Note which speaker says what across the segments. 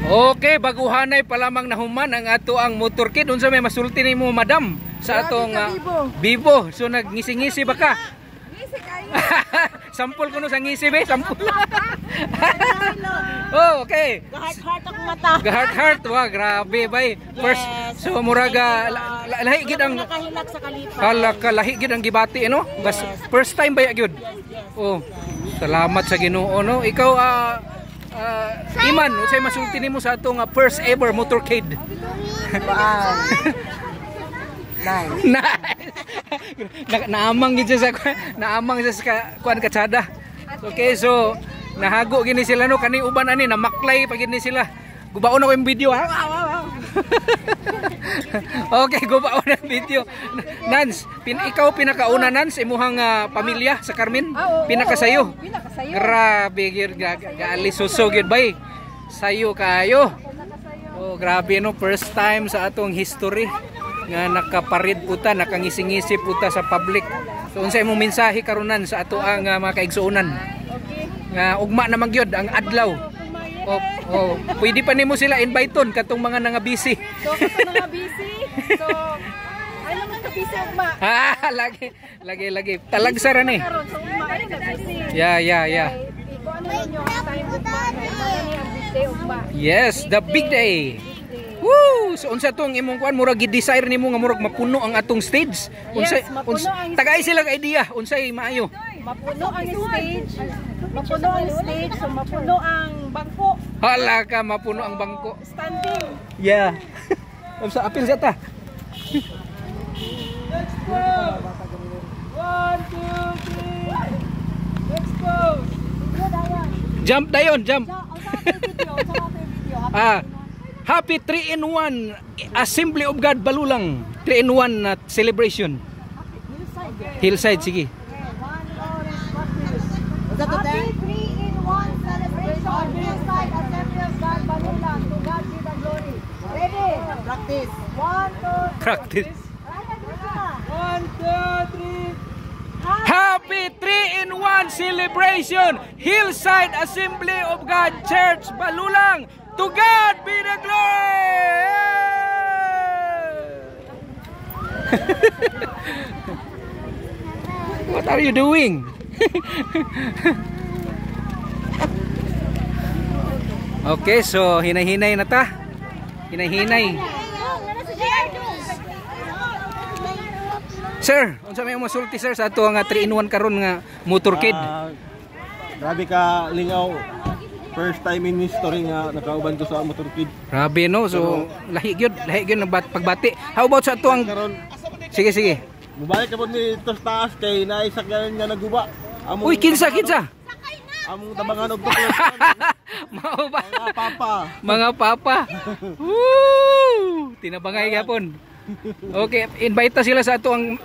Speaker 1: Okay, baguhanay pa lamang nahuman ang ato ang motorkid. Unsa may masulti nimo madam sa atong Bibo. So nagngisi-ngisi ba ka? Ngisi kayo. Sampol ko no sa ngisi be, sampol. Oh, okay.
Speaker 2: Heart ang mata.
Speaker 1: Heart, wa grabe bay. First, so muraga lahi gid ang
Speaker 2: nakahilak sa kalipay.
Speaker 1: Lahi gid ang gibati no? Bas first time ba gyud? Oh. Salamat sa Ginoo no. Ikaw Iman, unsay masulti nimo sa atong first ever motorcade?
Speaker 2: Nice.
Speaker 1: Naamang gid sa kuan katsada. Okay, so nahago gini sila no kani uban ani namaklay pa gid ni sila. Gubaon ako yung video ha. Okay, gubaon ang video. Nans, ikaw pinakauna Nans imuhang pamilya sa Carmen. Pinakasayo. Grabe gid gali suso gid bay. Sayo kayo. Oh, grabe no, first time sa atong history nga nakaparid puta, nakangisi-ngisi puta sa public. So unsay imong mensahe karunan sa ato ang mga kaigsuonan? Nga ugma na magyod ang adlaw. Pwede pa nimo sila inviteon katong mga nga busy.
Speaker 2: So katong mga busy. So ano man ka busy ugma?
Speaker 1: Lagi. Talagsa ra ni. Yeah.
Speaker 2: Iko ano ninyo ang time ugma? Ang big day ugma.
Speaker 1: Yes, the big day. Woo! So unsa tong imong kuan murag gi-desire nimo nga murag mapuno ang atong stage? Unsay tagay sila ka idea, unsay maayo?
Speaker 2: Mapuno ang stage. So mapuno ang bangko.
Speaker 1: Hala ka, mapuno ang bangko.
Speaker 2: Standing.
Speaker 1: Yeah. Sa apil sa ta.
Speaker 2: Let's go. 1, 2, 3. Let's go.
Speaker 1: Jump dayon, jump. Happy 3-in-1 Assembly of God Balulang. 3-in-1 celebration. Hillside, sige.
Speaker 2: Happy 3-in-1 celebration. Hillside Assembly of God Balulang. To God be the glory. Ready? Practice. 1, 2, 3.
Speaker 1: Practice.
Speaker 2: 1, 2, 3.
Speaker 1: Happy 3-in-1 celebration. Hillside Assembly of God Church Balulang. To God be the glory. What are you doing? Okay, so hinay-hinay na ta. Hinay-hinay. Sir, unsa may masulti sir sa ato nga 3-in-1 karon nga motorcade?
Speaker 3: Grabe ka lingaw. First time in history nga nakauban ko sa motorcade.
Speaker 1: Grabe no, so lahi gyud ng pagbati. How about sa ato ang Sige.
Speaker 3: Mubalik ka po ni taas kay naisakyan nga naguba.
Speaker 1: Uy, kinsa.
Speaker 3: Among tabangan og tukod.
Speaker 1: Mao ba?
Speaker 3: Mga papa.
Speaker 1: Woo! Tinabangay gyapon. Okay, invite sila sa ato ang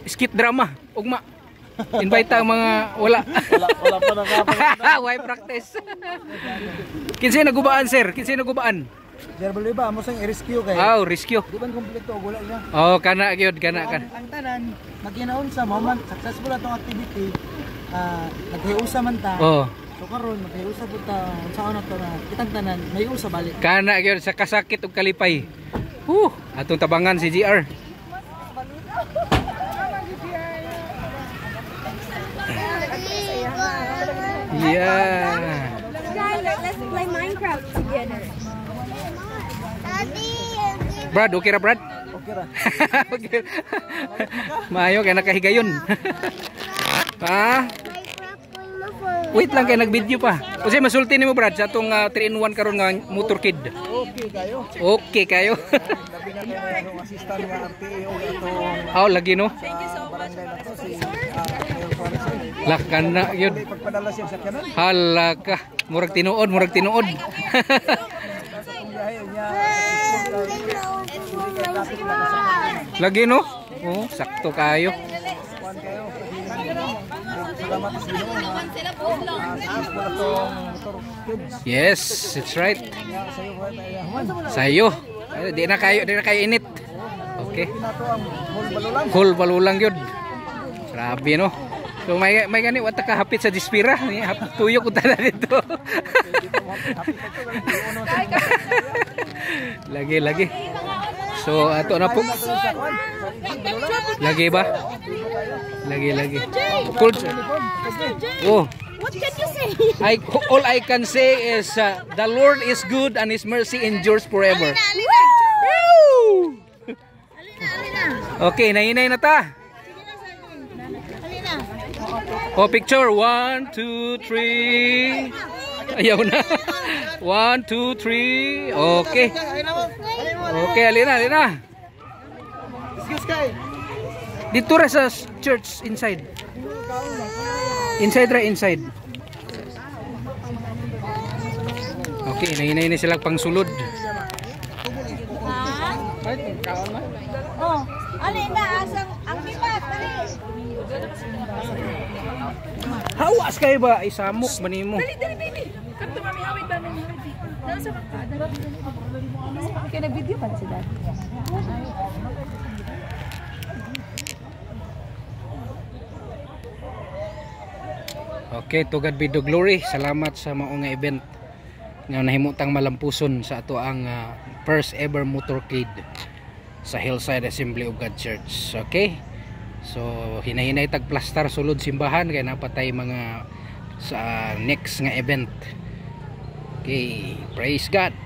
Speaker 1: skit drama. Ugma. Invite ang mga wala
Speaker 3: pa nakapag.
Speaker 1: Why practice? Kinsay nagubaan sir? Kinsay nagubaan?
Speaker 4: Jerbal ba mo sang i-rescue kay.
Speaker 1: Rescue.
Speaker 4: Di man kompleto og wala niya.
Speaker 1: Kana gyud kan.
Speaker 4: Ang tanan maginaon sa moment successful atong activity. Naghiusa man ta. So karon maghiusa pud ta unsa na to na kitang tanan may usa balik.
Speaker 1: Kana gyud sa kasakit ug kalipay. Atong tabangan si GR. Yeah.
Speaker 2: Let's play Minecraft together.
Speaker 1: Brad, okay ra Brad?
Speaker 4: Okay ra.
Speaker 1: Maayo kay nakahigayon. Wait lang kay nag-video pa. Kasi masulti nimo Brad sa atong 3-in-1 karon nga motorcade. Okay kayo.
Speaker 4: Labi na kay assistant nga RTA og ato.
Speaker 1: Lagi no.
Speaker 2: Thank you so much.
Speaker 1: Kana gyud.
Speaker 4: Pagpadala siya sa kanan.
Speaker 1: Hala ka. Murag tinuod. Lagi no? Sakto kayo. Yes, it's right. Sayo. Di na kayo init. Okay. Whole balulang yun. Grabe no. So may gani wata ka hapit sa dispira, tuyok ko tala dito. Lagi. So ato na po. Lagi ba? Lagi. Cool. Oh.
Speaker 2: What can you say?
Speaker 1: All I can say is the Lord is good and His mercy endures forever. Woo! Okay, nainay na ta. Oh, picture. 1, 2, 3. Ayaw na. 1, 2, 3. Okay. Okay, alina. Dito ra sa church inside. Inside. Okay, nainay na sila pang sulod.
Speaker 2: Oh, alina, asang ang pipat, dali.
Speaker 1: Hawas kayo ba? Isamok ba nimo?
Speaker 2: Dali, baby. Come to mami, hawid ba? Nasa ka. Kaya nag-video pa si Dad.
Speaker 1: Okay, to God be the glory. Salamat sa maong nga event nga nahimutang malampuson sa ato ang first ever motorcade sa Hillside Assembly of God Church. Okay? So, hinahinay tag plaster sulod simbahan kaya napatay mga sa next nga event. Okay, praise God.